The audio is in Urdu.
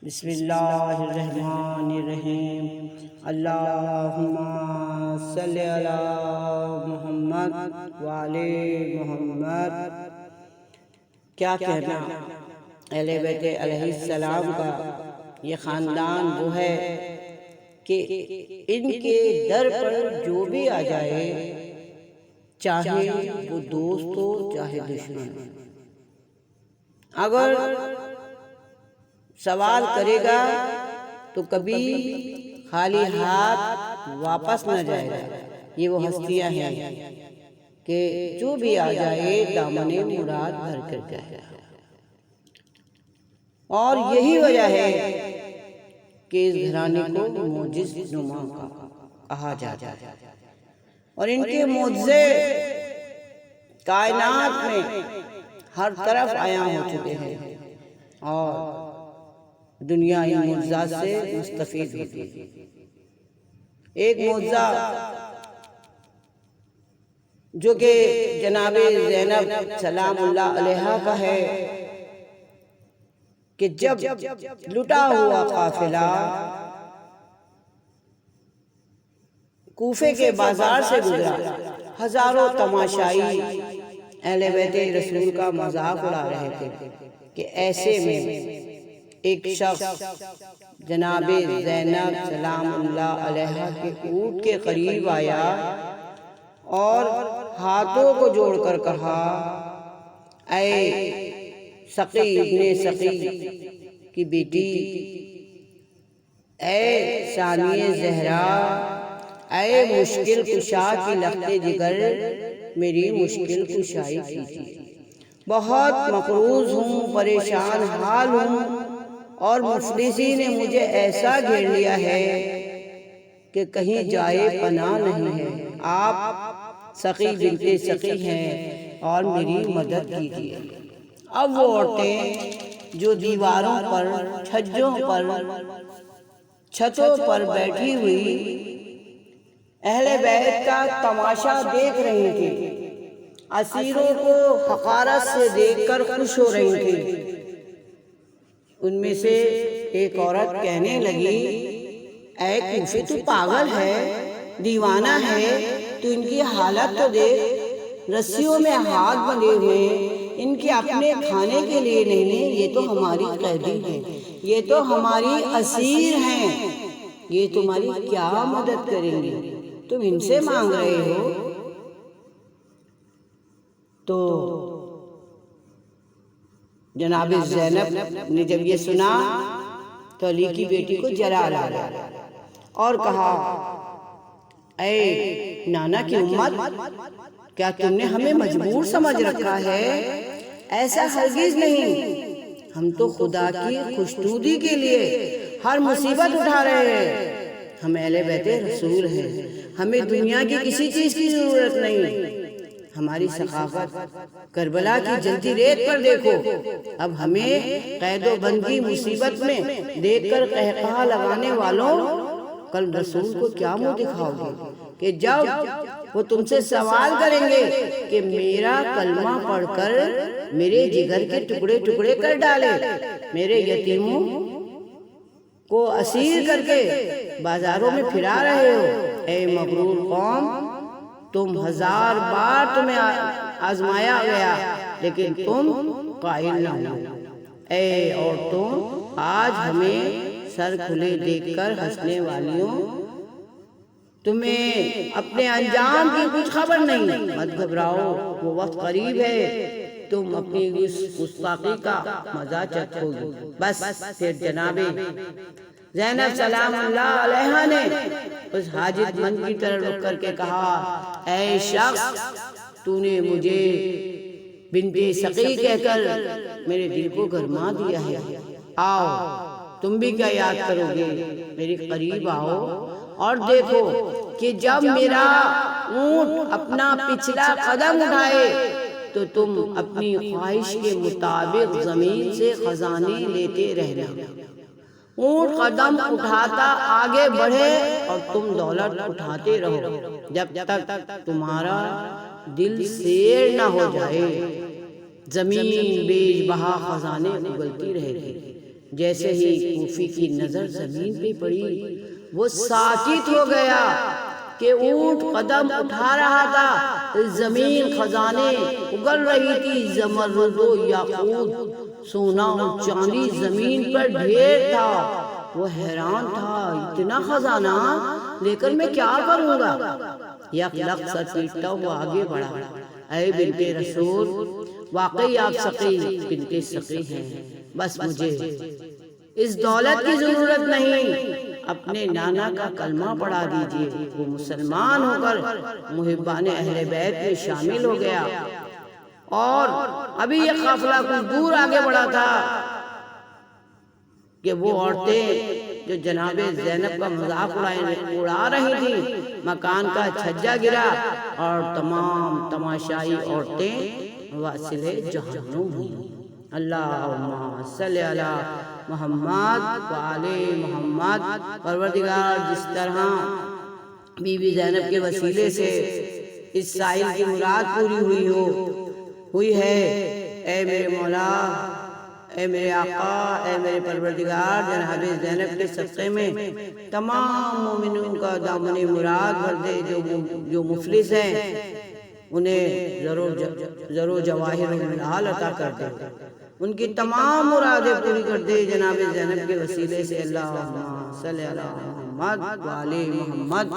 بسم اللہ الرحمن الرحیم۔ اللہم صلی علی محمد وعلی محمد۔ کیا کہنا اہل بیت علیہ السلام کا یہ خاندان وہ ہے کہ ان کے در پر جو بھی آ جائے، چاہے وہ دوست ہو چاہے دشمن، اگر سوال کرے گا تو کبھی خالی ہاتھ واپس نہ جائے گا۔ یہ وہ ہستیاں ہیں کہ جو بھی آ جائے دامن مراد بھر کر جائے گا، اور یہی وجہ ہے کہ اس گھرانے کو معجز نما کہا جاتا ہے، اور ان کے معجزے کائنات میں ہر طرف عیاں ہو چکے ہیں، اور دنیا ان معجزات سے مستفید ہوتی ہے۔ ایک معجزہ جو کہ جناب زینب سلام اللہ علیہا کا ہے کہ جب لٹا ہوا قافلہ کوفے کے بازار سے گزرا، ہزاروں تماشائی اہل بیت رسول کا مذاق اڑا رہے تھے کہ ایسے میں ایک شخص جناب زینب سلام اللہ علیہا کے اونٹ کے قریب آیا اور ہاتھوں کو جوڑ کر کہا، اے سقی ابن سقی کی بیٹی، اے ثانیہ زہرا، اے مشکل کشا کی لخت جگر، میری مشکل کشائی کیجیے۔ بہت مقروض ہوں، پریشان حال ہوں، اور مفلسی نے مجھے ایسا گھیر لیا ہے کہ کہیں جائے پناہ نہیں ہے۔ آپ سقی بنت سقی ہیں اور میری مدد کیجیے۔ اب وہ عورتیں جو دیواروں پر، چھجوں پر، چھتوں پر بیٹھی ہوئی اہل بیت کا تماشا دیکھ رہی تھی، اسیروں کو حقارت سے دیکھ کر خوش ہو رہی تھی۔ ان میں سے ایک عورت کہنے لگی، اے کوفے تو پاگل ہے، دیوانہ ہے، تو ان کی حالت تو دیکھ، رسیوں میں ہاتھ بندھے ہوئے، ان کے اپنے کھانے کے لیے نہیں، یہ تو ہماری قیدی ہیں، یہ تو ہماری اسیر ہیں، یہ تمہاری کیا مدد کریں گے، تم ان سے مانگ رہے ہو؟ تو جناب زینب نے جب یہ سنا تو علی کی بیٹی کو جلا لایا اور کہا، اے نانا کی امت، کیا تم نے ہمیں مجبور سمجھ رکھا ہے؟ ایسا ہرگز نہیں، ہم تو خدا کی خوشنودی کے لیے ہر مصیبت اٹھا رہے ہیں، ہم اہل بیت رسول ہیں، ہمیں دنیا کی کسی چیز کی ضرورت نہیں۔ ہماری ثقافت کربلا کی جلتی ریت پر دیکھو، اب ہمیں قید و بندی مصیبت میں دیکھ کر قہقہا لگانے والوں، کل رسول کو کیا منہ دکھاؤ گے کہ جب وہ تم سے سوال کریں گے کہ میرا کلمہ پڑھ کر میرے جگر کے ٹکڑے ٹکڑے کر ڈالے، میرے یتیموں کو اسیر کر کے بازاروں میں پھرا رہے ہو، اے مغرور قوم، تم ہزار بار تمہیں آزمایا گیا لیکن تم قائل نہ ہو۔ اے عورتوں، آج ہمیں سر کھلے دیکھ کر ہنسنے والیوں، تمہیں اپنے انجام کی کچھ خبر نہیں، مت گھبراؤ، وہ وقت قریب ہے، تم اپنی اس گستاخی کا مزہ چکھو گے۔ بس پھر جناب زینب سلام اللہ علیہا نے اس حاجت مند کی طرح رک کر کے کہا، اے شخص، تو نے مجھے بنت سقی کہہ کر میرے دل کو گرما دیا ہے، آؤ تم بھی کیا یاد کرو گے، میرے قریب آؤ اور دیکھو کہ جب میرا اونٹ اپنا پچھلا قدم اٹھائے تو تم اپنی خواہش کے مطابق زمین سے خزانے لیتے رہنا، اونٹ قدم اٹھاتا آگے بڑھے اور تم دولت اٹھاتے رہو جب تک تمہارا دل سیر نہ ہو جائے، زمین بیج بہا خزانے اگلتی رہے گی۔ جیسے ہی کوفی کی نظر زمین پہ پڑی وہ ساکت ہو گیا کہ اونٹ قدم اٹھا رہا تھا، زمین خزانے اگل رہی تھی، زمرد و یاقوت سونا اور چاندی زمین پر ڈھیر تھا۔ وہ حیران تھا، اتنا خزانہ لے کر میں کیا کروں گا؟ یک لخت سر پیٹتا ہوا آگے بڑھا، اے بنت رسول، واقعی آپ سقی بنت سقی ہیں، بس مجھے اس دولت کی ضرورت نہیں، اپنے نانا کا کلمہ پڑھا دیجئے۔ وہ مسلمان ہو کر محبان اہل بیت میں شامل ہو گیا، اور ابھی یہ قافلہ کچھ دور آگے بڑھا تھا کہ وہ عورتیں جو جناب زینب کا مذاق اڑا رہی تھیں، مکان کا چھجا گرا اور تمام تماشائی عورتیں واصل جہنم ہوئیں۔ اللہم صلی علی محمد وآل محمد۔ پروردگار، جس طرح بی بی زینب کے وسیلے سے اس سائل کی مراد پوری ہوئی ہے، اے میرے مولا، اے میرے آقا، اے میرے پروردگار، جناب زینب کے صدقے میں تمام مومنون کا دامن مراد بھر دے، جو مفلس ہیں انہیں زر و جواہر و ملحال عطا کر دے، ان کی تمام مرادیں پوری کر دے جناب زینب کے وسیلے سے۔ اللہم صلی علی محمد وآل محمد۔